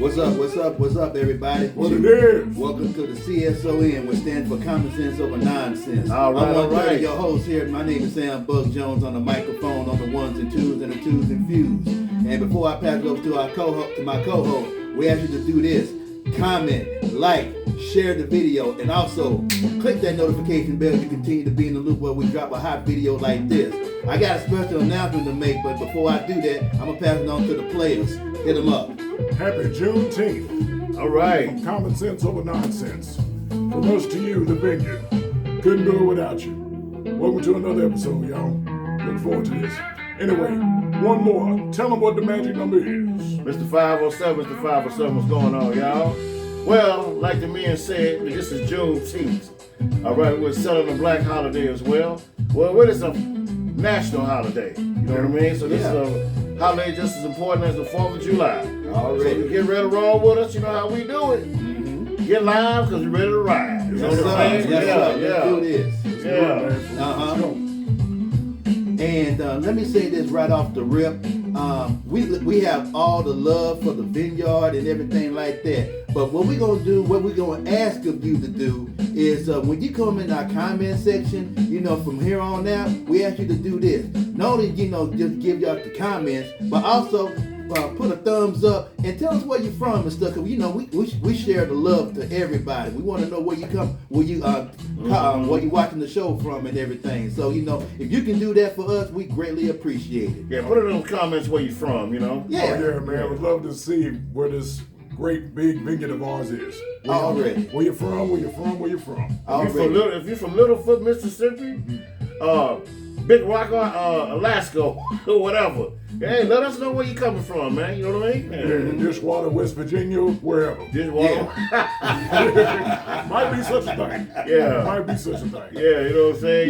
What's up, everybody? What it is? Welcome to the CSON, which stands for Common Sense Over Nonsense. All right, I'm one your host here. My name is Sam Buck Jones on the microphone, on the ones and twos and the twos and fews. And before I pass it over to my co-host, we ask you to do this: comment, like, share the video, and also click that notification bell to continue to be in the loop where we drop a hot video like this. I got a special announcement to make, but before I do that, I'm gonna pass it on to the players. Hit them up. Happy Juneteenth. All right. From Common Sense Over Nonsense. From us to you, the vineyard. Couldn't do it without you. Welcome to another episode, y'all. Look forward to this. Anyway, one more. Tell them what the magic number is. Mr. 507, Mr. 507, what's going on, y'all? Well, like the men said, this is Juneteenth. All right, we're celebrating a black holiday as well. Well, it is a national holiday. You know what I mean? So this is a holiday just as important as the 4th of July. Already. So get ready to roll with us. You know how we do it. Mm-hmm. Get live because we're ready to ride. You know what I'm saying? Let's do this. Yeah. And let me say this right off the rip. We have all the love for the vineyard and everything like that. But what we're going to do, what we're going to ask of you to do is when you come in our comment section, from here on out, we ask you to do this. Not only, just give y'all the comments, but also put a thumbs up and tell us where you're from and stuff. Cause we share the love to everybody. We want to know where you come, where you watching the show from and everything. So if you can do that for us, we greatly appreciate it. Yeah, put it in the comments where you're from. Yeah. Oh, yeah, man. I would love to see where this great big vineyard of ours is. Already. Where you from? If you're from Littlefoot, Mississippi, Big Rock, Alaska, or whatever. Hey, let us know where you coming from, man. You know what I mean? Yeah, Dishwater, West Virginia, wherever. Dishwater. Might be such a thing. Yeah. Might be such a thing. Yeah, you know what I'm saying?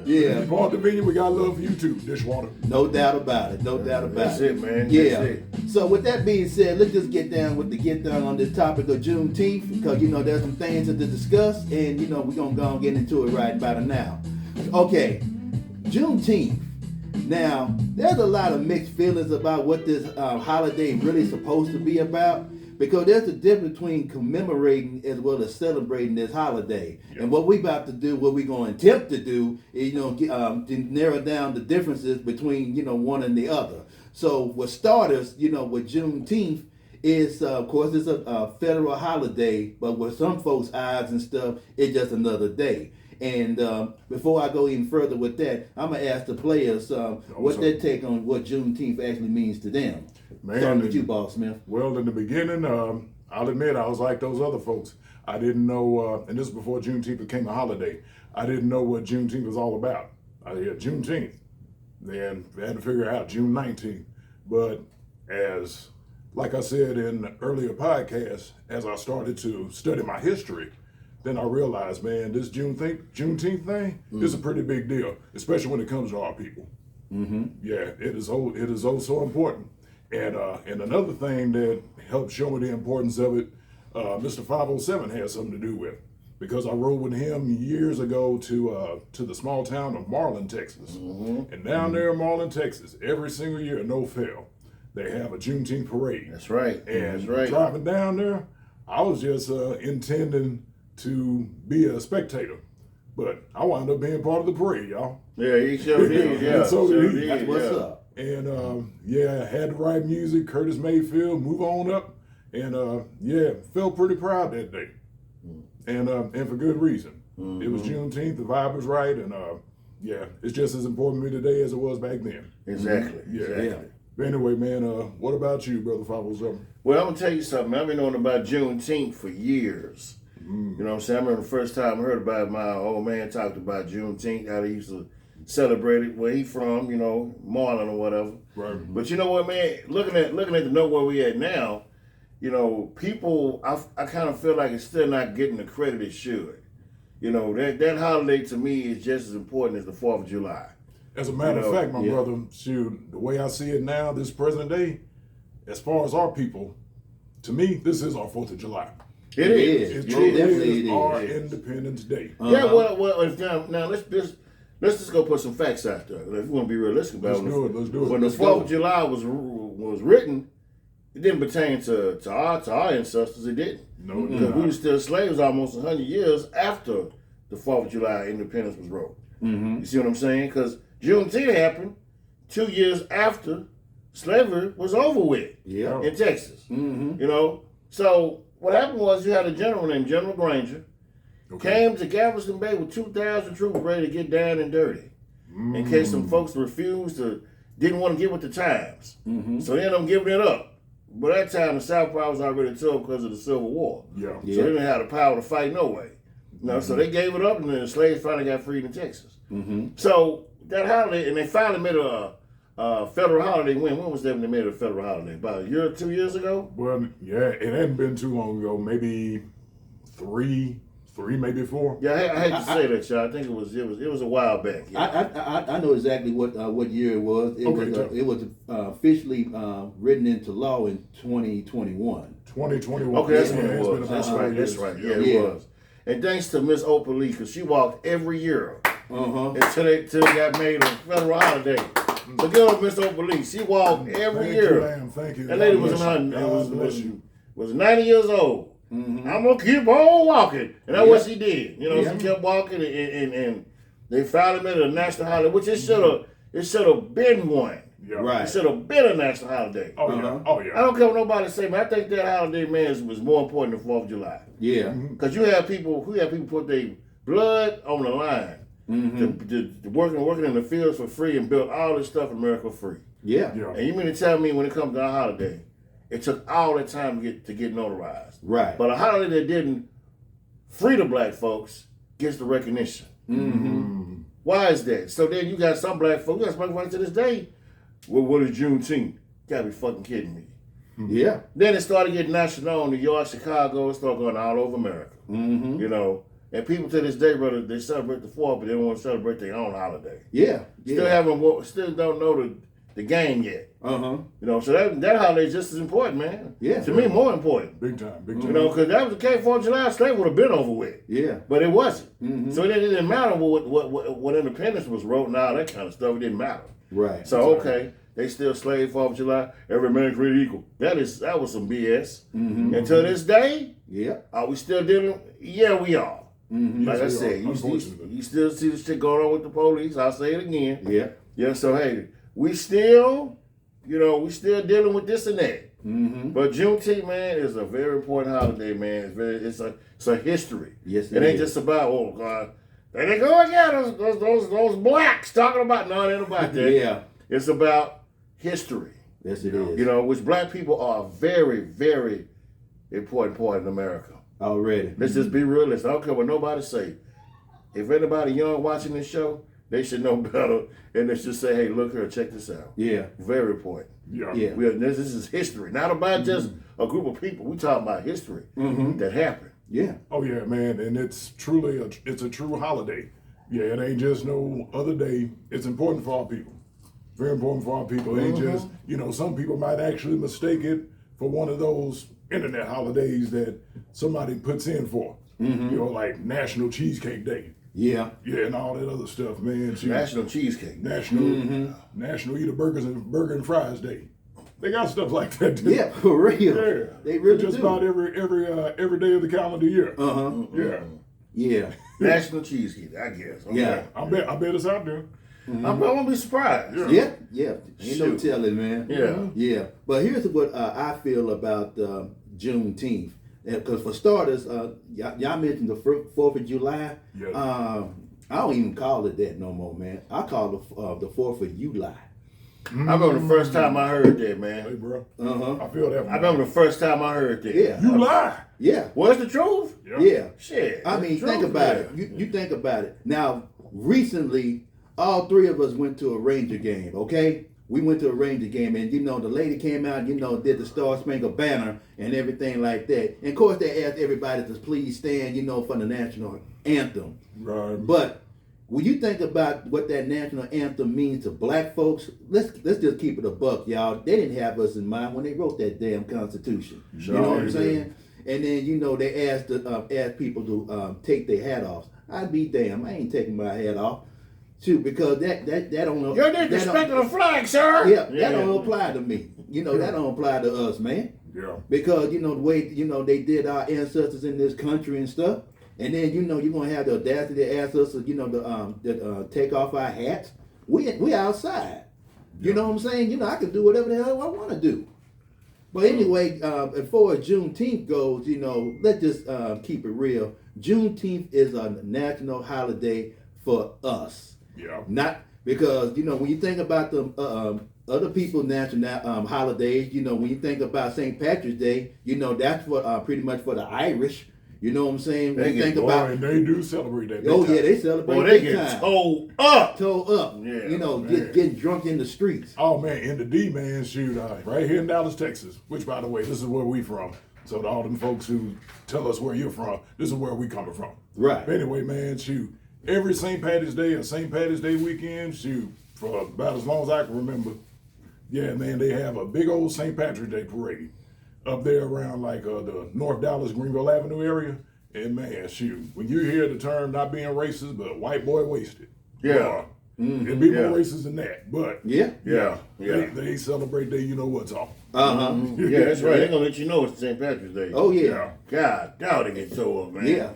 Yeah. If part of the vineyard, we got love for you too, Dishwater. No doubt about it. That's it, man. Yeah. That's it. So with that being said, let's just get down on this topic of Juneteenth because there's some things to discuss and we're gonna go and get into it right about now. Okay, Juneteenth. Now, there's a lot of mixed feelings about what this holiday really is supposed to be about because there's a difference between commemorating as well as celebrating this holiday. Yep. And what we're about to do, what we're going to attempt to do is, to narrow down the differences between, one and the other. So for starters, with Juneteenth is, of course, it's a federal holiday, but with some folks' eyes and stuff, it's just another day. And before I go even further with that, I'm going to ask the players what their take on what Juneteenth actually means to them. Man, starting with you, Boss Smith. Well, in the beginning, I'll admit I was like those other folks. I didn't know, and this is before Juneteenth became a holiday, I didn't know what Juneteenth was all about. I had Juneteenth, then I had to figure out June 19th. But like I said in earlier podcasts, as I started to study my history, then I realized, man, this Juneteenth thing is a pretty big deal, especially when it comes to our people. Mm-hmm. Yeah, it is so important. And another thing that helped show me the importance of it, Mr. 507 had something to do with, because I rode with him years ago to the small town of Marlin, Texas. Mm-hmm. And down there in Marlin, Texas, every single year, no fail, they have a Juneteenth parade. That's right. And That's right. Driving down there, I was just intending to be a spectator, but I wound up being part of the parade, y'all. Yeah, he sure did. Yeah, And so did he. That's what's up. And I had the right music, Curtis Mayfield, Move On Up, and felt pretty proud that day, and for good reason. Mm-hmm. It was Juneteenth, the vibe was right, and it's just as important to me today as it was back then. Exactly. Yeah. Exactly. But anyway, man, what about you, Brother 507? Well, I'm gonna tell you something. I've been knowing about Juneteenth for years. You know what I'm saying? I remember the first time I heard about it, my old man talked about Juneteenth, how they used to celebrate it, where he from, Marlin or whatever. Right. But you know what, man? Looking at the note where we at now, people, I kind of feel like it's still not getting the credit it should. That holiday to me is just as important as the 4th of July. As a matter of fact, my brother, the way I see it now, this present day, as far as our people, to me, this is our 4th of July. It is. It truly is our Independence Day. Uh-huh. Yeah, well, now let's just go put some facts out there. If you want to be realistic about Let's do it. When the 4th of July was written, it didn't pertain to our ancestors. It didn't. No, it Because did we were not. still slaves almost 100 years after the 4th of July independence was wrote. Mm-hmm. You see what I'm saying? Because Juneteenth happened 2 years after slavery was over with Yeah. in Texas. Mm-hmm. You know? So what happened was you had a general named General Granger Okay. came to Galveston Bay with 2,000 troops ready to get down and dirty. In case some folks didn't want to get with the times. Mm-hmm. So they ended up giving it up. But that time the South Power was already tough because of the Civil War. Yeah. So they didn't have the power to fight no way. You know, so they gave it up and then the slaves finally got freed in Texas. Mm-hmm. So that holiday, and they finally made a federal holiday. When was that when they made it a federal holiday? About a year or 2 years ago? Well, yeah, it hadn't been too long ago. Maybe three, maybe 4. Yeah, I hate to say that, y'all. I think it was a while back. Yeah. I know exactly what year it was. It was officially written into law in 2021. 2021. Okay, that's Yeah, when it it's been was. about That's 4 right. years. That's right. Yeah, Yeah. it was. And thanks to Miss Oprah Lee, because she walked every year Uh-huh. until they got made a federal holiday. So give up Miss Oprah Lee. She walked every Thank year. you, ma'am. Thank you. That lady God was bless you. God bless was, you. was 90 years old. Mm-hmm. I'm gonna keep on walking, and that's what she did. You know, Yeah. she kept walking, and they finally made it a national holiday, which it should have been one. Yeah. Right. It should have been a national holiday. Oh, Uh-huh. yeah. Oh, I yeah. don't care what nobody say, man. I think that holiday, man, was more important than 4th of July. Yeah. Because you have people put their blood on the line Mm-hmm. to working in the fields for free and built all this stuff in America free. Yeah. Yeah. And you mean to tell me when it comes to our holiday, it took all that time to get notarized. Right. But a holiday that didn't free the black folks gets the recognition. Mm-hmm. Why is that? So then you got some black folks, you got some black folks to this day. Well, what is Juneteenth? You gotta be fucking kidding me. Yeah. Then it started getting national in New York, Chicago. It started going all over America. Mm-hmm. You know, and people to this day, brother, they celebrate the 4th, but they don't want to celebrate their own holiday. Yeah. Still don't know the game yet. Uh-huh. You know, so that holiday is just as important, man. Yeah. To me, more important. Big time. Big You time. know, because that was the case 4th of July, slavery would have been over with. Yeah. But it wasn't. Mm-hmm. So it didn't matter what independence was wrote and all that kind of stuff. It didn't matter. Right. So okay, they still slave 4th of July. Every man created equal. That was some BS. Mm-hmm. Until this day, Yeah. are we still dealing? Yeah, we are. Mm-hmm. Like I Yes, we said, are, unfortunately. you still see this shit going on with the police. I'll say it again. Yeah. Yeah. So hey, we still dealing with this and that. Mm-hmm. But Juneteenth, man, is a very important holiday, man. It's a history. Yes, It ain't just about, oh God, there they go again. Those blacks talking about, no, it ain't about that. Yeah. It's about history. Yes, it is. You know, which black people are a very, very important part in America. Already. Let's just be realistic. I don't care what nobody say. If anybody young watching this show, they should know better, and they should say, "Hey, look here, check this out." Yeah. Very important. Yeah. Yeah. This is history, not about just a group of people. We talking about history that happened. Yeah. Oh yeah, man, and it's truly it's a true holiday. Yeah, it ain't just no other day. It's important for our people. Very important for our people. It ain't just, some people might actually mistake it for one of those internet holidays that somebody puts in for. Like National Cheesecake Day. Yeah. Yeah, and all that other stuff, man. National Cheesecake. National Eat a Burger and Fries Day. They got stuff like that too. Yeah, for real. Yeah. They really Just do. about every day of the calendar year. Uh-huh. Yeah. Yeah. National Cheesecake, I guess. Okay. Yeah. I bet it's out there. I won't be surprised. Yeah. Yeah. Ain't no Shoot. telling, man. Yeah. Yeah. But here's what I feel about Juneteenth. Because for starters, y'all mentioned the 4th of July. Yeah. I don't even call it that no more, man. I call it the 4th of July. I remember the first time I heard that, man. Hey, bro. Uh-huh. I feel that. I remember the first time I heard that. Yeah. You lie. Yeah. What's the truth? Yeah. Shit. I mean, The think truth, about man. it. You think about it. Now, recently, all three of us went to a Ranger game, okay? We went to a Ranger game, and, the lady came out, did the Star Spangled Banner and everything like that. And, of course, they asked everybody to please stand, for the national anthem. Right. But when you think about what that national anthem means to black folks, let's just keep it a buck, y'all. They didn't have us in mind when they wrote that damn Constitution. Sure You know what they I'm did. saying? And then, they asked people to take their hat off. I'd be damned. I ain't taking my hat off. Shoot, because that don't know. You're disrespecting the flag, sir. Yeah, that don't apply to me. You know, that don't apply to us, man. Yeah. Because, you know, the way, you know, they did our ancestors in this country and stuff. And then, you know, you're going to have the audacity to ask us, you know, to take off our hats. We outside. You know what I'm saying? You know, I can do whatever the hell I want to do. But anyway, as far as Juneteenth goes, you know, let's just keep it real. Juneteenth is a national holiday for us. Yeah. Not because, you know, when you think about the other people's national holidays, you know, when you think about St. Patrick's Day, you know, that's for pretty much for the Irish. You know what I'm saying? When you think about, and they do celebrate that. oh yeah, they celebrate. Boy, they big get time. towed up. Towed up. Yeah, you know, man. getting drunk in the streets. Oh man, in the D, man, shoot, right here in Dallas, Texas, which by the way, this is where we from. So to all them folks who tell us where you're from, this is where we coming from. Right. But anyway, man, shoot, every St. Patty's Day or St. Patty's Day weekend, shoot, for about as long as I can remember, yeah, man, they have a big old St. Patrick's Day parade up there around like the North Dallas, Greenville Avenue area. And man, shoot, when you hear the term not being racist, but white boy wasted. Yeah. It'd be more racist than that, but Yeah. they celebrate their you know what's all. Yeah, that's right. They're gonna let you know it's St. Patrick's Day. Oh yeah. God, now they get towed up, man. Yeah.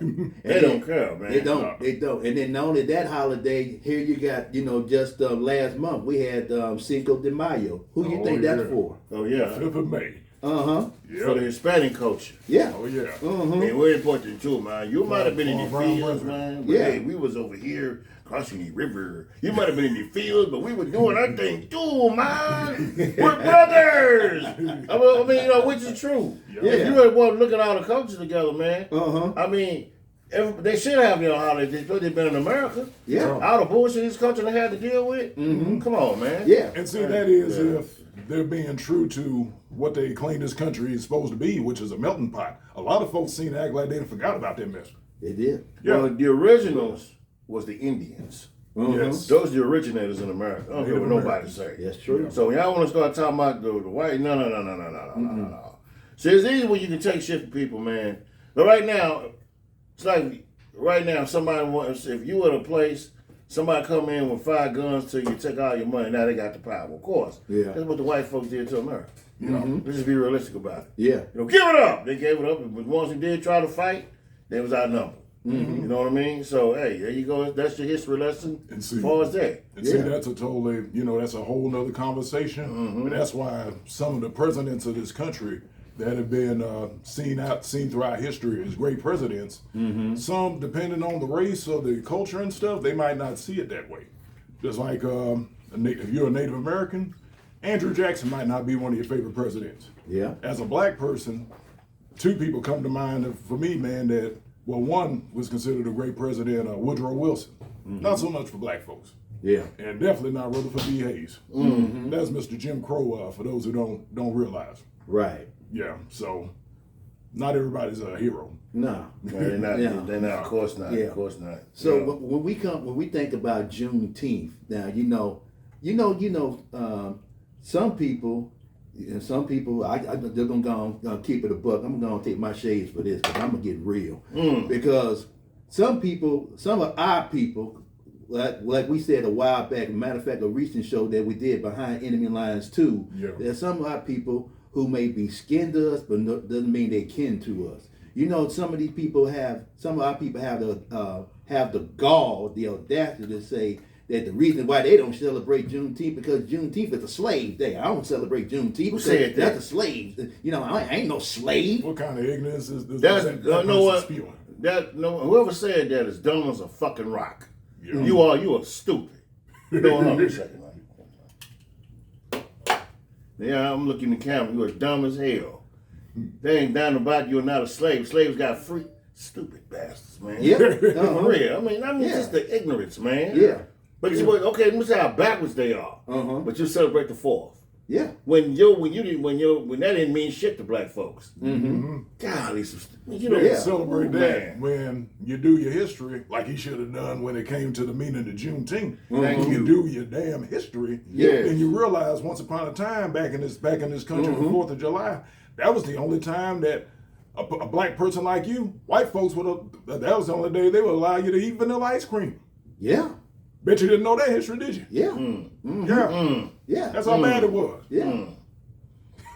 They don't care, man. They don't. They don't. And then not only that holiday, here you got, you know, just last month we had Cinco de Mayo. Who you think that's for? Oh yeah. 5th of May. For the Hispanic culture. Yeah. Oh yeah. Man, we're important too, man. You might have been in the Brown fields, brethren. man. But Yeah. hey, we was over here crossing the river. You might have been in the fields, but we were doing our thing too, man. We're brothers. I mean, you know, which is true. Yeah. If you really want to look at all the cultures together, man. Uh-huh. I mean, they should have their holidays because they've been in America. Yeah. All the bullshit this country they had to deal with. Come on, man. Yeah. And see, that is if they're being true to what they claim this country is supposed to be, which is a melting pot. A lot of folks seem to act like they forgot about that mess. They did. Yeah. Well, the originals was the Indians. Yes. Those are the originators in America. I don't care what Native nobody say. That's true. So when y'all want to start talking about the white, no. See, it's easy when you can take shit from people, man. But right now, it's like somebody wants, if you at a place, somebody come in with 5 guns till you take all your money, now they got the power. Of course. Yeah. That's what the white folks did to America. You know, let's just be realistic about it. Yeah. You know, give it up. They gave it up. But once they did try to fight, they was outnumbered. You know what I mean? So, hey, there you go. That's your history lesson And see- as far as that. And see, that's a totally, you know, that's a whole nother conversation. And that's why some of the presidents of this country that have been seen throughout history as great presidents, some, depending on the race or the culture and stuff, they might not see it that way. Just like if you're a Native American, Andrew Jackson might not be one of your favorite presidents. Yeah. As a black person, 2 people come to mind for me, man, that, well, one was considered a great president, Woodrow Wilson. Not so much for black folks. Yeah. And definitely not Rutherford B. Hayes. That's Mr. Jim Crow, for those who don't realize. Right. Yeah, so not everybody's a hero. No. No, they're not. Yeah. They're not. Of course not. Yeah. Of course not. So Yeah. when we think about Juneteenth, now some people, they're gonna keep it a buck. I'm gonna take my shades for this because I'm gonna get real. Because some of our people, like we said a while back, matter of fact, a recent show that we did Behind Enemy Lines 2, there's some of our people who may be kin to us, but doesn't mean they kin to us. You know, some of our people have the gall, the audacity to say that the reason why they don't celebrate Juneteenth because Juneteenth is a slave day. I don't celebrate Juneteenth because said that? that's a slave. You know, I ain't no slave. What kind of ignorance is this? That's that know what? person spewing? Whoever said that is dumb as a fucking rock. Yeah. You are stupid. Hold on a second. Yeah, I'm looking at the camera. You are dumb as hell. They ain't down about you're not a slave. Slaves got free. Stupid bastards, man. Yeah. For real. I mean, just the ignorance, man. Yeah. But see, okay, let me see how backwards they are. But you celebrate the 4th. Yeah. When that didn't mean shit to black folks. Golly, you know, You celebrate that man. when you do your history, like he should have done when it came to the meaning of Juneteenth. Thank When you. you do your damn history, Yes. and you realize once upon a time back in this country, the 4th of July, that was the only time that a black person like you, white folks that was the only day they would allow you to eat vanilla ice cream. Yeah. Bet you didn't know that history, did you? Yeah. Yeah. Yeah. That's how bad it was. Yeah.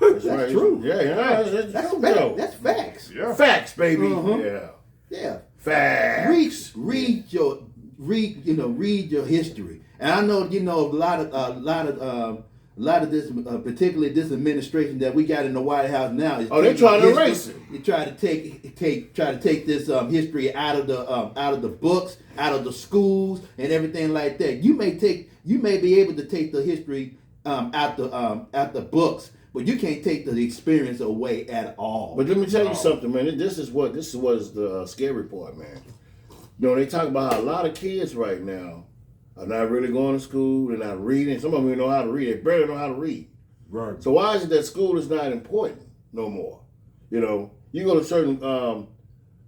That's That's true. Yeah, That's true, fact. though. That's facts. Yeah. Facts, baby. Uh-huh. Yeah. Yeah. Facts. Read your history. And I know a lot of this, particularly this administration that we got in the White House now. They're trying to erase it. You try to take this history out of the books, out of the schools, and everything like that. You may be able to take the history out the books, but you can't take the experience away at all. But let me tell you something, man. This is what is the scary part, man. They talk about how a lot of kids right now are not really going to school. They're not reading. Some of them don't know how to read. They barely know how to read. Right. So why is it that school is not important no more? You go to certain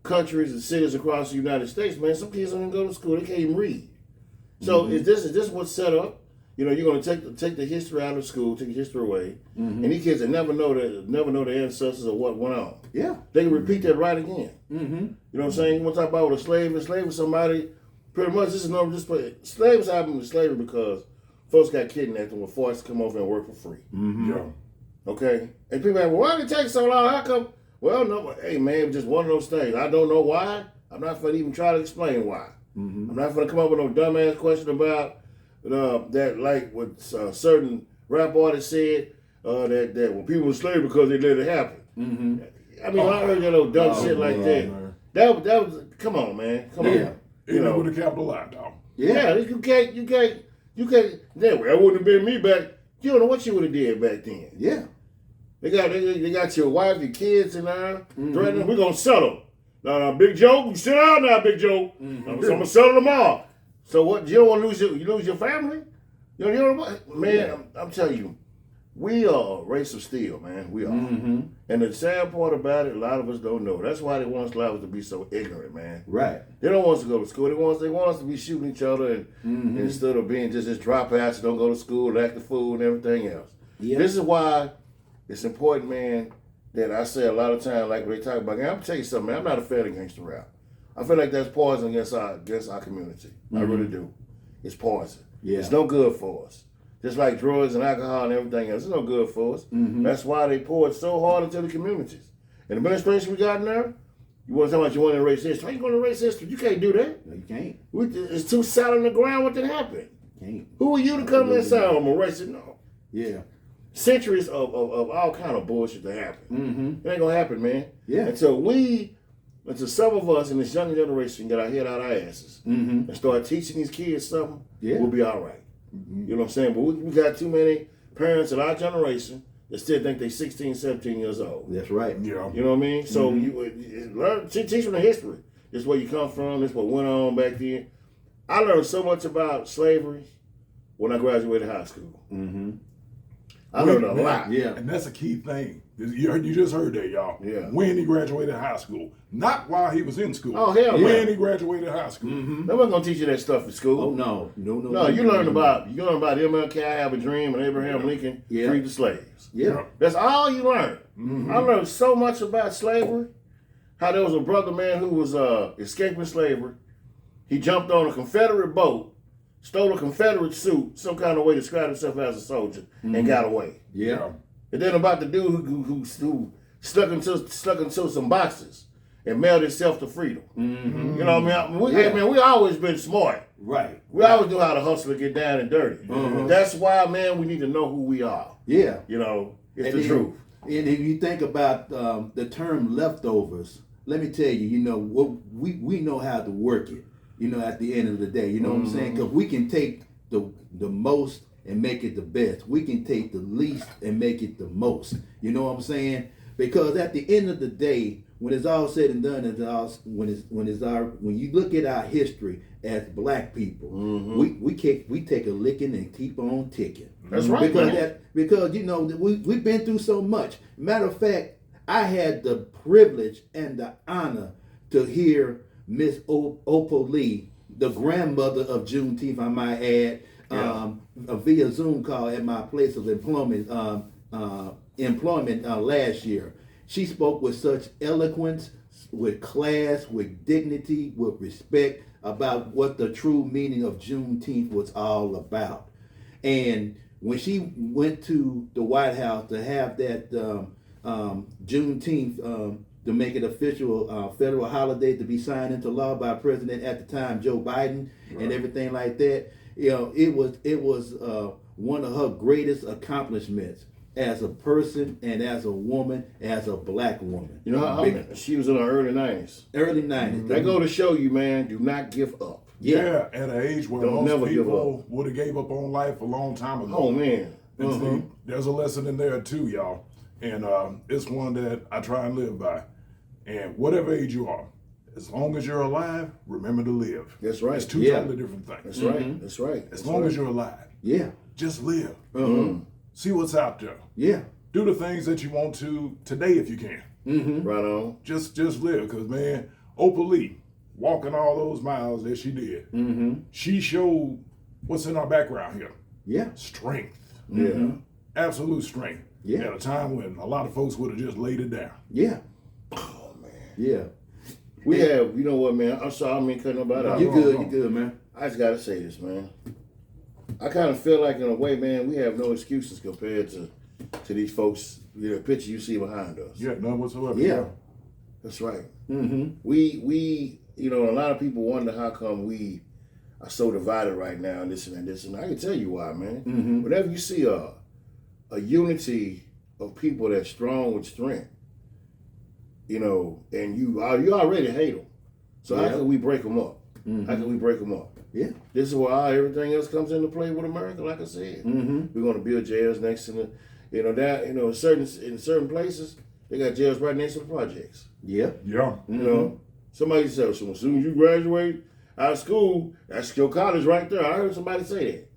countries and cities across the United States, man. Some kids don't even go to school. They can't even read. So is this what's set up? You're going to take the history out of school, take the history away, and these kids that never know their ancestors or what went on. Yeah. They can repeat that right again. Mm-hmm. You know what I'm saying? You want to talk about with a slave? A slave was somebody. Pretty much, this is no just slaves happened with slavery because folks got kidnapped and were forced to come over and work for free. Mm-hmm. Yeah. Okay, and people are, well, why did it take so long? How come? Well, no, hey man, it was just one of those things. I don't know why. I'm not going to even try to explain why. Mm-hmm. I'm not going to come up with no dumbass question about that, like what certain rap artists said that when people were slaves because they let it happen. Mm-hmm. I mean, I heard that little dumb shit like that. Man. That was come on, man, come on. Even with a capital I, dog. Yeah, you can't. That wouldn't have been me back. You don't know what you would have did back then. Yeah. They got your wife, your kids, and threatening. We're gonna settle. No, Big Joe, you sit down now, Big Joe. I'm gonna settle tomorrow. So what? You don't want to lose your family? You know what? Man, I'm telling you, we are race of steel, man. We are. Mm-hmm. And the sad part about it, a lot of us don't know. That's why they want us to be so ignorant, man. Right. They don't want us to go to school. They want us to be shooting each other and instead of being just dropouts that don't go to school, act the fool and everything else. Yep. This is why it's important, man, that I say a lot of times, like when they talk about, I'm going to tell you something, man, I'm not a fan of gangster rap. I feel like that's poison against our community. I really do. It's poison. Yeah. It's no good for us. Just like drugs and alcohol and everything else, it's no good for us. Mm-hmm. That's why they pour it so hard into the communities. And the administration we got in there, you want to talk about you want to erase history. How you going to erase history? You can't do that. No, you can't. It's too solid on the ground. What did happen? Can't. Who are you to come inside? I'm erase it? No. Yeah. Centuries of all kind of bullshit to happen. Mm-hmm. It ain't going to happen, man. Yeah. Until some of us in this younger generation get our head out our asses and start teaching these kids something, we'll be all right. Mm-hmm. You know what I'm saying? But we got too many parents in our generation that still think they're 16, 17 years old. That's right. Yeah. You know what I mean? So you learn, teach them the history. This is where you come from. This is what went on back then. I learned so much about slavery when I graduated high school. Mm-hmm. I learned a lot. Yeah. And that's a key thing. You just heard that, y'all. Yeah. When he graduated high school. Not while he was in school. Oh, hell yeah. When he graduated high school. Mm-hmm. They wasn't going to teach you that stuff in school. Oh, no. No, you learn about MLK, I Have a Dream, and Abraham Lincoln freed the slaves. Yeah. That's all you learn. Mm-hmm. I learned so much about slavery. How there was a brother, man, who was escaping slavery. He jumped on a Confederate boat, stole a Confederate suit, some kind of way to describe himself as a soldier, and got away. Yeah. And then about the dude who stuck into some boxes and mailed himself to freedom. Mm-hmm. You know what I mean? We always been smart. Right. We always knew how to hustle and get down and dirty. Mm-hmm. That's why, man, we need to know who we are. Yeah. You know, it's the truth. And if you think about the term leftovers, let me tell you, we know how to work it, at the end of the day. You know what I'm saying? Because we can take the most and make it the best. We can take the least and make it the most. You know what I'm saying? Because at the end of the day, when it's all said and done, when you look at our history as black people, we take a licking and keep on ticking. That's right. Because we've been through so much. Matter of fact, I had the privilege and the honor to hear Miss Opal Lee, the grandmother of Juneteenth, I might add, via Zoom call at my place of employment last year. She spoke with such eloquence, with class, with dignity, with respect. about what the true meaning of Juneteenth was all about. And when she went to the White House to have that Juneteenth to make it official federal holiday to be signed into law by President at the time Joe Biden and everything like that, it was one of her greatest accomplishments as a person and as a woman, as a black woman. You know how she was in her early 90s. Early 90s. They go to show you, man, do not give up. Yeah, at an age where Don't never most give people would have gave up on life a long time ago. Oh, man. And see, there's a lesson in there too, y'all. And it's one that I try and live by. And whatever age you are, as long as you're alive, remember to live. That's right. It's two Yeah. totally different things. That's right. That's right. As long as you're alive, Yeah. just live. Mm-hmm. See what's out there. Yeah. Do the things that you want to today if you can. Right on. Just live. Because, man, Oprah Lee, walking all those miles that she did, she showed what's in our background here. Yeah. Strength. Yeah. Absolute strength. Yeah. At a time when a lot of folks would have just laid it down. Yeah. Oh, man. Yeah. We have, you know what, man? I'm sorry, I mean, cutting nobody out. You good, you good, man. I just got to say this, man. I kind of feel like, in a way, man, we have no excuses compared to these folks, the picture you see behind us. Yeah, none whatsoever. Yeah. That's right. Mm-hmm. We, you know, a lot of people wonder how come we are so divided right now, and this and this, and I can tell you why, man. Whenever you see a unity of people that's strong with strength, you know, and you already hate them, so how can we break them up? How can we break them up? Yeah. This is where everything else comes into play with America. Like I said, we're going to build jails next to the, you know, that, you know, in certain places they got jails right next to the projects. Yeah. Yeah. You know, somebody said, so as soon as you graduate out of school, that's your college right there. I heard somebody say that.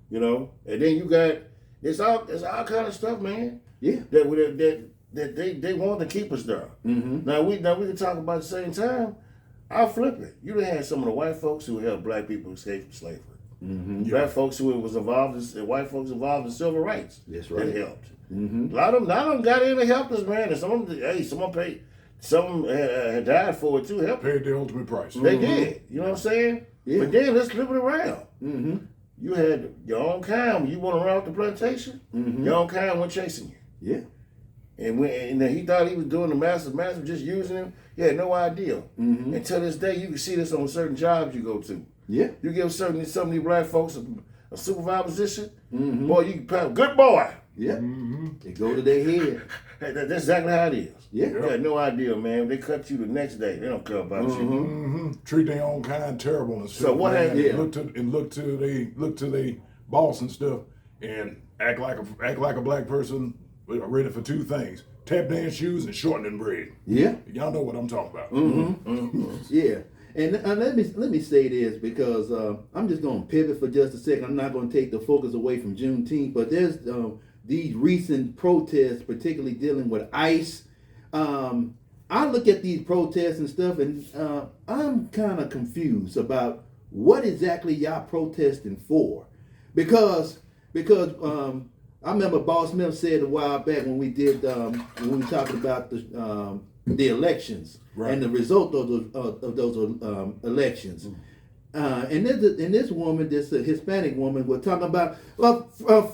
You know, and then you got it's all kind of stuff, man. Yeah. That they want to keep us there. Now we can talk about at the same time. I'll flip it. You done had some of the white folks who helped black people escape from slavery. Black folks who was involved in white folks involved in civil rights. That's right. That helped. A lot of them got in and helped us, man. And someone paid. Some had died for it too. Help. Paid the ultimate price. They did. You know what I'm saying? Yeah. But then let's flip it around. You had your own kind when you went around the plantation. Your own kind went chasing you. Yeah. And he thought he was doing the master just using him. He had no idea. And to this day, you can see this on certain jobs you go to. Yeah. You give some of these black folks a supervisor position, boy, you can pat good boy. Yeah. They go to their head. Hey, that's exactly how it is. Yeah. You had no idea, man. They cut you the next day. They don't care about you. Treat their own kind terrible and stuff. So what man. happened? Yeah. Look to they boss and stuff and act like a black person ready for two things: tap dance shoes and shortening bread. Yeah. Y'all know what I'm talking about. Yeah. And let me say this because I'm just going to pivot for just a second. I'm not going to take the focus away from Juneteenth, but there's these recent protests, particularly dealing with ICE. I look at these protests and stuff, and I'm kind of confused about what exactly y'all protesting for, because I remember Boss Smith said a while back when we did when we were talking about the elections and the result of those elections. And this woman, this Hispanic woman, was talking about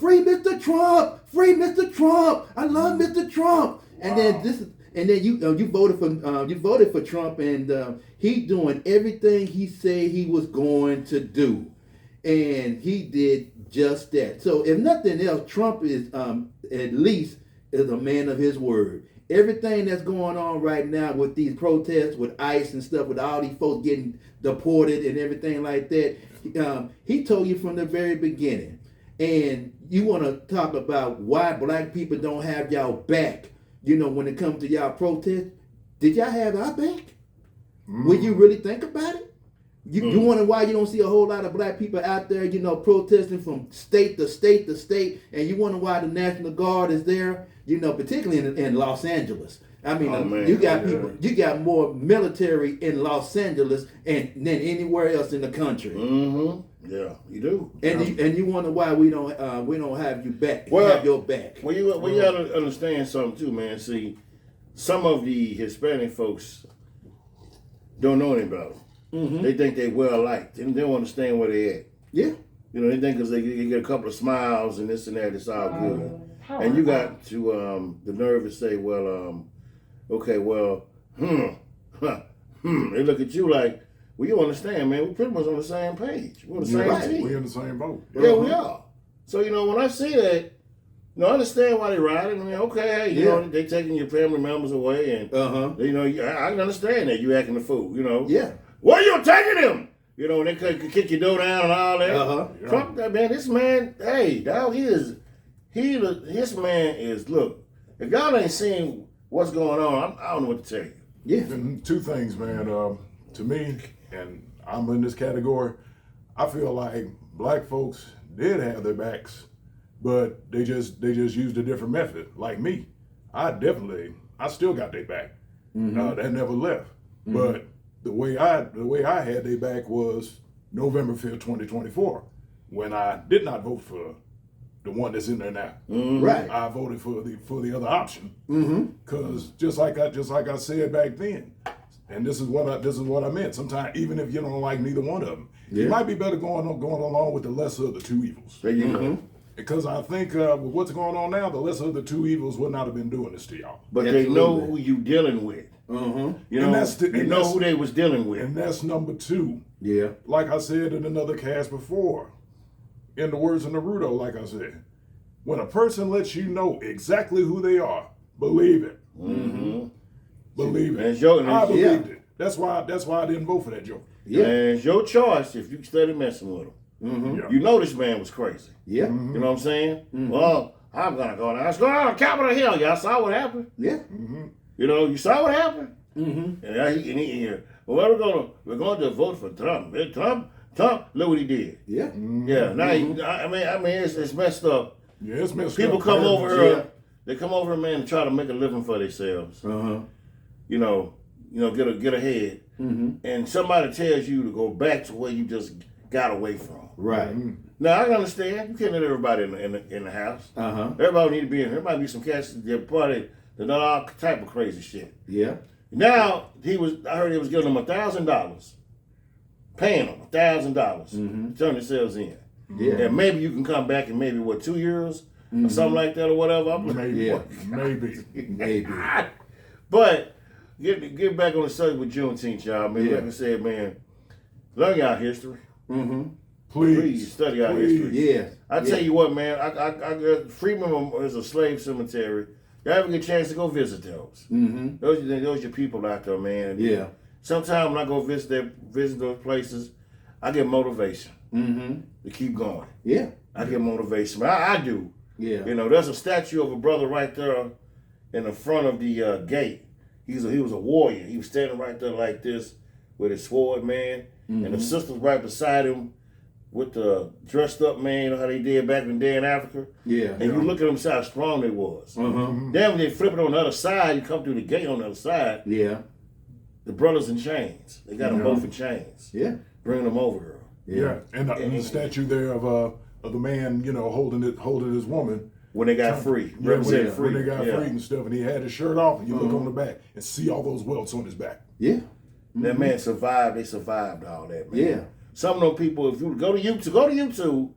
free Mr. Trump, free Mr. Trump. I love Mr. Trump. And then you voted for Trump, and he doing everything he said he was going to do, and he did just that. So if nothing else, Trump is at least is a man of his word. Everything that's going on right now with these protests, with ICE and stuff, with all these folks getting deported and everything like that, he told you from the very beginning. And you want to talk about why black people don't have y'all back, you know, when it comes to y'all protest. Did y'all have our back? Will you really think about it? You wonder why you don't see a whole lot of black people out there, you know, protesting from state to state to state, and you wonder why the National Guard is there, you know, particularly in Los Angeles. I mean, you got more military in Los Angeles than anywhere else in the country. Yeah, you do. And you wonder why we don't have you back. Well, have your back. Well, you gotta understand something too, man. See, some of the Hispanic folks don't know any better. They think they well liked. They don't understand where they at. Yeah. You know, they think because they get a couple of smiles and this and that, it's all good. And you got to the nerve to say, well, okay, well, They look at you like, well, you understand, man. We pretty much on the same page. We're on the same team. We're in the same boat. Yeah, we are. So, you know, when I see that, you know, I understand why they riding. I mean, okay, you know, they taking your family members away, and you know, I can understand that you acting the fool. You know, where you taking him? You know, they could kick your door down and all that. Trump, man, this man, hey, dog, his man is. Look, if y'all ain't seen what's going on, I don't know what to tell you. Yeah, and two things, man. To me, and I'm in this category. I feel like black folks did have their backs, but they just used a different method. Like me, I still got their back. That never left. But the way I had their back was November 5th, 2024, when I did not vote for the one that's in there now. Right. I voted for the other option. Because just like I said back then, and this is what I meant. Sometimes even if you don't like neither one of them, it might be better going along with the lesser of the two evils. There you go. Because I think with what's going on now, the lesser of the two evils would not have been doing this to y'all. But they know who you dealing with. You know, they know who they was dealing with. And that's number two. Yeah. Like I said in another cast before, in the words of Naruto, like I said, when a person lets you know exactly who they are, believe it. Believe it. I believed it. That's why I didn't vote for that joke. Yeah. And it's your choice if you study messing with him. You know this man was crazy. Yeah. You know what I'm saying? Well, I'm gonna go down. Let's go down to Capitol Hill. Y'all saw what happened. Yeah. You know, you saw what happened. And he here. Well, we're going to vote for Trump. Trump, look what he did. Yeah. Yeah. Now, I mean, it's messed up. Yeah, it's messed People up. come over here. They come over here, man, and try to make a living for themselves. You know, get ahead. And somebody tells you to go back to where you just got away from. Right. Now I can understand. You can't let everybody in the house. Everybody need to be in. There might be some cats that party that done all type of crazy shit. Yeah. Now I heard he was giving them $1,000, paying them $1,000 to turn themselves in. Yeah. And maybe you can come back in maybe 2 years or something like that or whatever. I'm like, Maybe. But get back on the subject with Juneteenth, y'all, man. Like I said, man, learn y'all history. Please study our history. Yeah. I tell you what, man. I got Freeman is a slave cemetery. You ever get a chance to go visit those? Those are your people out there, man. Yeah. Sometimes when I go visit those places, I get motivation to keep going. Yeah. I get motivation. I do. Yeah. You know, there's a statue of a brother right there in the front of the gate. He was a warrior. He was standing right there like this with his sword, man. And the sister's right beside him with the dressed up man, you know how they did back in the day in Africa. Yeah. And you look at them, see how strong they was. Then when they flip it on the other side, you come through the gate on the other side. Yeah. The brothers in chains. They got them both in chains. Yeah. Bringing them over here. Yeah. And the statue there of the man, you know, holding his woman. When they got free. When they got free and stuff, and he had his shirt off, and you look on the back and see all those welts on his back. Yeah. That man survived. They survived all that, man. Yeah. Some of those people, if you go to YouTube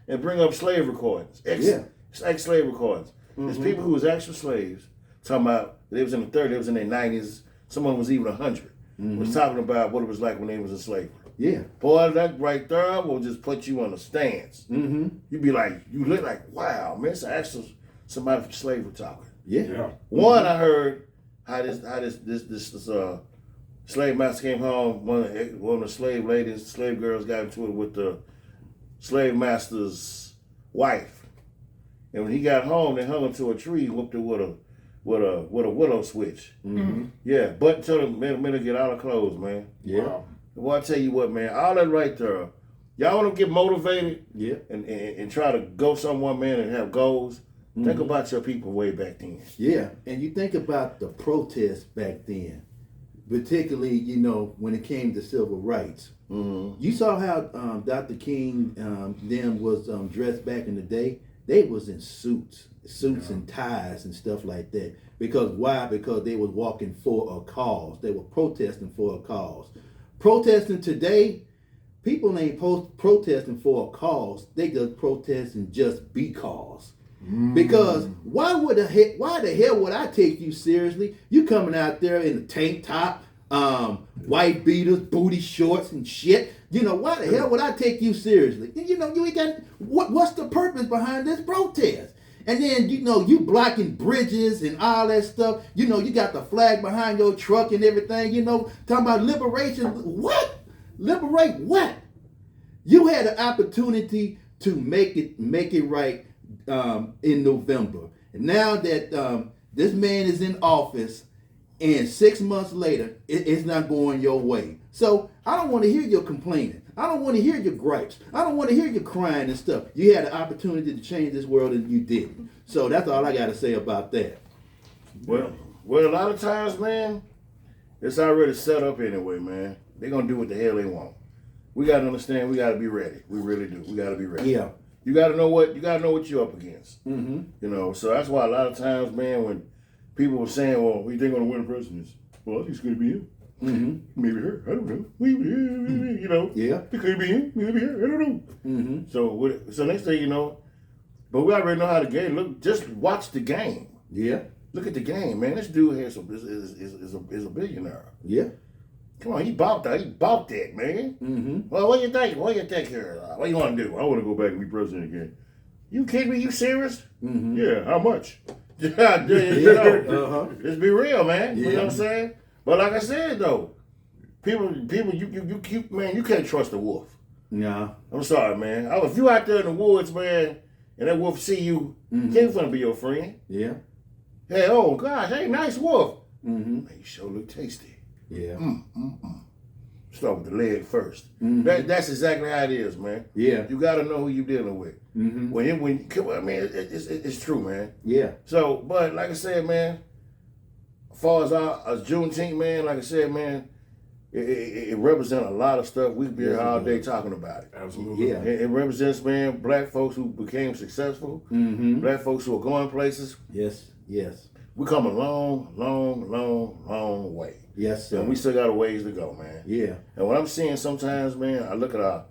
and bring up slave recordings, ex-slave recordings. There's people who was actual slaves talking about they was in the 30s, they was in their 90s. Someone was even 100. Was talking about what it was like when they was in slavery. Yeah. Boy, that right there will just put you on a stance. You be like, you look like, wow, man, it's actually somebody from slavery talking. Yeah. One, I heard how this slave master came home. One of the slave girls got into it with the slave master's wife, and when he got home, they hung him to a tree, whooped it with a willow switch. Yeah, but until the men get out of clothes, man. Yeah. Wow. Well, I tell you what, man, all that right there. Y'all want to get motivated, and try to go somewhere, man, and have goals. Think about your people way back then. Yeah, and you think about the protests back then. Particularly, you know, when it came to civil rights. You saw how Dr. King them was dressed back in the day. They was in suits and ties and stuff like that. Because why? Because they was walking for a cause. They were protesting for a cause. protesting today, people ain't protesting for a cause. They just protesting just because. Because why the hell would I take you seriously? You coming out there in a tank top, white beaters, booty shorts and shit. Why the hell would I take you seriously? You ain't got what's the purpose behind this protest? And then you blocking bridges and all that stuff. You got the flag behind your truck and everything. Talking about liberation. What? Liberate what? You had an opportunity to make it right in November. And now that this man is in office, and 6 months later, it's not going your way. So I don't want to hear your complaining. I don't want to hear your gripes. I don't want to hear your crying and stuff. You had an opportunity to change this world and you didn't. So that's all I got to say about that. Well, a lot of times, man, it's already set up anyway, man. They're going to do what the hell they want. We got to understand, we got to be ready. We really do. We got to be ready. Yeah. You got to know what you're up against. Mm-hmm. So that's why a lot of times, man, when people were saying, well, who you think going to win the presidency? Well, I think it's going to be him. Mm-hmm. Maybe her. I don't know. Yeah. It could be him. Maybe her. I don't know. Mm-hmm. So next thing you know, but we already know how the game look. Just watch the game. Yeah. Look at the game, man. This dude here is a billionaire. Yeah. Come on, he bought that, man. Mm-hmm. Well, what do you think? What do you think here? What do you want to do? I want to go back and be president again. You kidding me? You serious? Mm-hmm. Yeah. How much? Let's be real, man. Yeah. You know what I'm saying? But like I said though, people, you keep, man. You can't trust a wolf. No. I'm sorry, man. If you out there in the woods, man, and that wolf see you, he ain't gonna be your friend. Yeah. Hey, oh gosh, hey, nice wolf. Mm-hmm. Man, you sure look tasty. Yeah. Start with the leg first. Mm-hmm. That's exactly how it is, man. Yeah. You got to know who you dealing with. Mm-hmm. It's true, man. Yeah. So, but like I said, man, as far as Juneteenth, man, like I said, man, it represents a lot of stuff. We be here all day talking about it. Absolutely. Yeah. It represents, man, black folks who became successful, black folks who are going places. Yes. Yes. We come a long, long, long, long way. Yes, sir. And we still got a ways to go, man. Yeah. And what I'm seeing sometimes, man, I look at our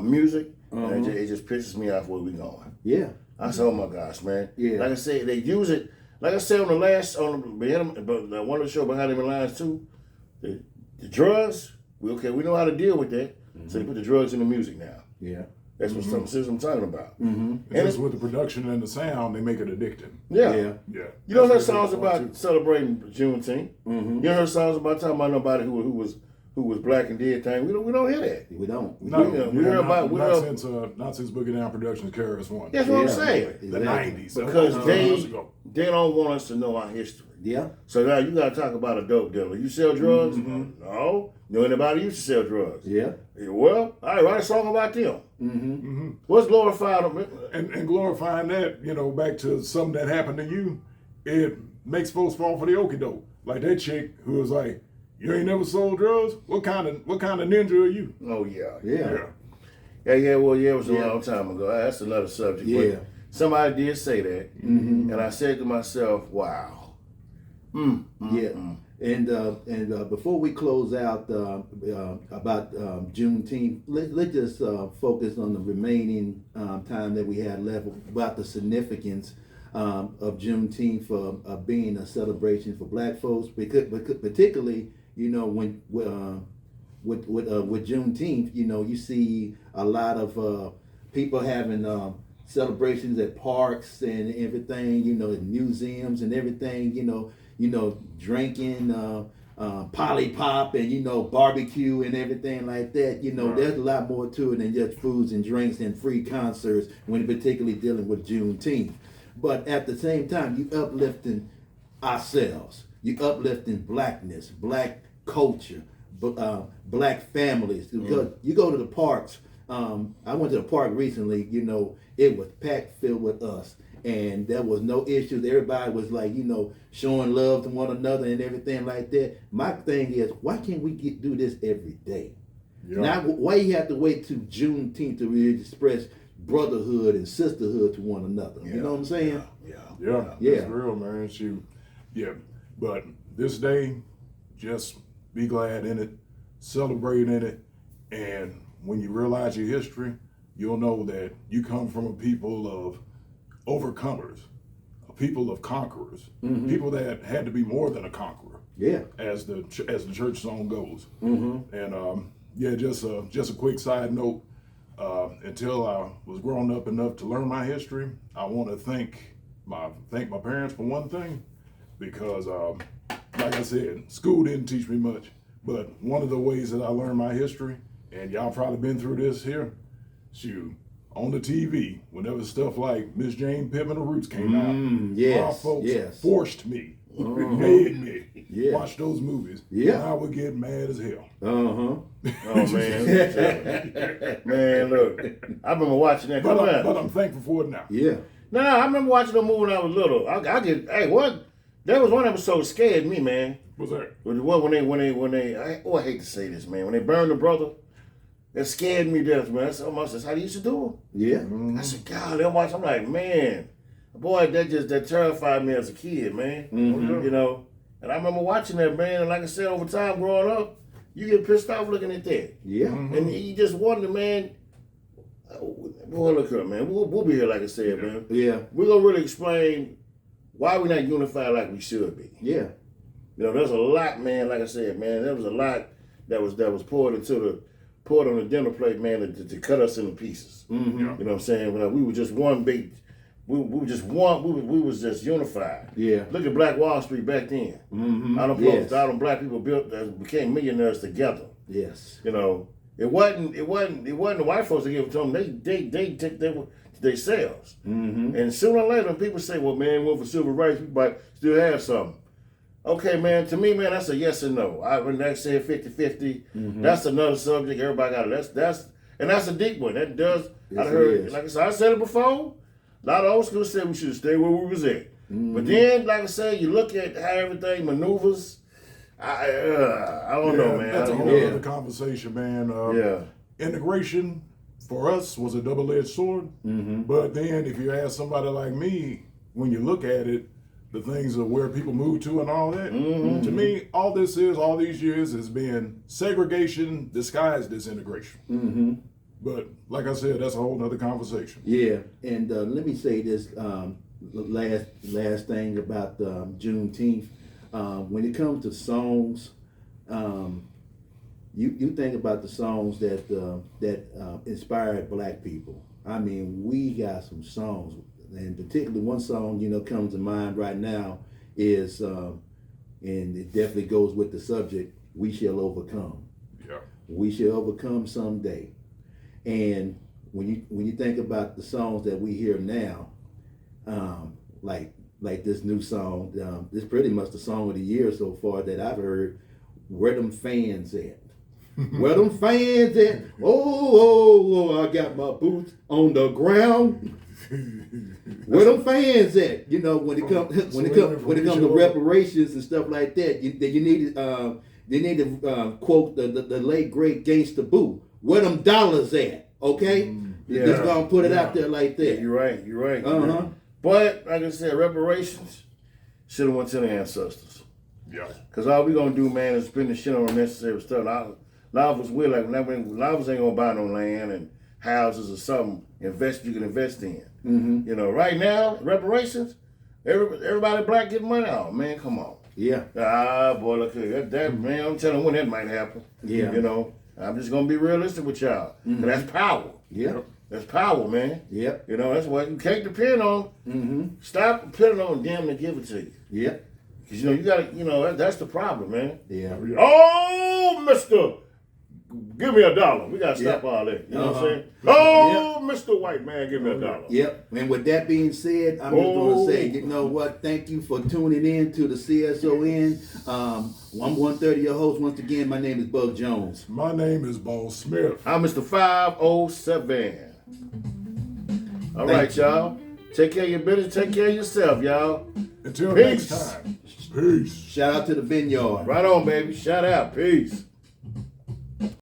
music, and it just pisses me off where we going. Yeah. I say, oh my gosh, man. Yeah. Like I said, they use it. Like I said on one of the show Behind Enemy Lines too, the drugs. We know how to deal with that. So they put the drugs in the music now. Yeah. That's what I'm talking about. And just with the production and the sound, they make it addicting. Yeah. Yeah. Yeah. You don't hear songs about celebrating Juneteenth. You don't hear songs about talking about nobody who was black and did things. We don't hear that. We don't. Not since Boogie Down Productions KRS One. That's what I'm saying. Exactly. The 90s. Because they they don't want us to know our history. Yeah. So now you got to talk about a dope dealer. You sell drugs? No. Know anybody used to sell drugs? Yeah. Well, all right, write a song about them. Mm-hmm. What's glorified? And glorifying that, back to something that happened to you, it makes folks fall for the okie doke. Like that chick who was like, "You ain't never sold drugs? What kind of ninja are you?" Oh yeah. Yeah. Well, it was a long time ago. That's another subject. Yeah. But somebody did say that, and I said to myself, "Wow." And before we close out about Juneteenth, let's just focus on the remaining time that we had left about the significance of Juneteenth for being a celebration for black folks, because particularly when with Juneteenth, you see a lot of people having celebrations at parks and everything, in museums and everything, drinking Polly Pop and, barbecue and everything like that. There's a lot more to it than just foods and drinks and free concerts when particularly dealing with Juneteenth. But at the same time, you uplifting ourselves. You uplifting blackness, black culture, black families. Because you go to the parks. I went to the park recently, it was packed filled with us. And there was no issues. Everybody was like, showing love to one another and everything like that. My thing is, why can't we do this every day? Yeah. Now, why you have to wait till Juneteenth to really express brotherhood and sisterhood to one another? Yeah. You know what I'm saying? Yeah. That's real, man. But this day, just be glad in it. celebrate in it, and when you realize your history, you'll know that you come from a people of overcomers, a people of conquerors, people that had to be more than a conqueror. Yeah. As the church song goes. Mm-hmm. And yeah, just a quick side note. Until I was grown up enough to learn my history, I want to thank my parents for one thing, because like I said, school didn't teach me much, but one of the ways that I learned my history, and y'all probably been through this here, shoot, on the TV, whenever stuff like Miss Jane Pittman of Roots came out, my folks forced me, made me watch those movies. Yeah. And I would get mad as hell. Oh man. Man, look. I remember watching that. But I'm thankful for it now. Yeah. No, I remember watching the movie when I was little. There was one episode that scared me, man. What's that? When they I hate to say this, man. When they burned the brother, that scared me to death, man. That's almost that's how they used to do it. Yeah. I said, God, I'm like, man, boy, that terrified me as a kid, man. You know. And I remember watching that, man, and like I said, over time growing up, you get pissed off looking at that. Yeah. And you just wonder, man, boy, look here, man. We'll be here, like I said, man. Yeah. We're going to really explain why we're not unified like we should be. Yeah. You know, there's a lot, man, like I said, man, there was a lot that was poured on the dinner plate, man, to cut us into pieces. Mm-hmm. You know what I'm saying? We were just one big... We was just unified. Yeah. Look at Black Wall Street back then. Mm-hmm. All them black people became millionaires together. Yes. You know, it wasn't the white folks that gave it to them. They took themselves. Mm-hmm. And sooner or later, people say, "Well, man, we're for civil rights. We might still have something." Okay, man. To me, man, that's a yes and no. When I said 50-50, that's another subject. Everybody got it. That's a deep one. That does. Yes, I heard. Like I said it before. A lot of old school said we should stay where we was at. But then, like I said, you look at how everything maneuvers. I don't know, man. That's a whole other conversation, man. Integration for us was a double-edged sword. But then, if you ask somebody like me, when you look at it, the things of where people move to and all that, to me, all these years has been segregation disguised as integration. But like I said, that's a whole other conversation. Yeah, and let me say this last thing about Juneteenth. When it comes to songs, you think about the songs that inspired black people. I mean, we got some songs, and particularly one song comes to mind right now is, and it definitely goes with the subject. We shall overcome. Yeah. We shall overcome someday. And when you think about the songs that we hear now, like this new song, this is pretty much the song of the year so far that I've heard. Where them fans at? Where them fans at? Oh, I got my boots on the ground. Where them fans at? When it comes to reparations and stuff like that, they need to quote the late great Gangsta Boo. Where them dollars at? Okay, just gonna put it out there like that. Yeah, you're right. But like I said, reparations should have went to the ancestors. Yeah. Cause all we gonna do, man, is spend the shit on unnecessary stuff. A lot of us will, like, a lot of us ain't gonna buy no land and houses or something. You can invest in. Right now, reparations. Everybody black get money. Oh man, come on. Yeah. Boy, look here. That man, I'm telling you when that might happen. Yeah. I'm just gonna be realistic with y'all. That's power. Yeah. That's power, man. Yep. That's what you can't depend on. Stop depending on them to give it to you. Yep. Because you gotta, that's the problem, man. Yeah. Oh, Mister, give me $1. We gotta stop all that. You know what I'm saying? Oh, Mr. White Man, give me $1. Yep. And with that being said, I'm just gonna say, you know what? Thank you for tuning in to the CSON. I'm 130, your host. Once again, my name is Bug Jones. My name is Bo Smith. I'm Mr. 507. All right, y'all. Take care of your business. Take care of yourself, y'all. Until Peace. next time. Peace. Shout out to the Vineyard. Right on, baby. Shout out. Peace.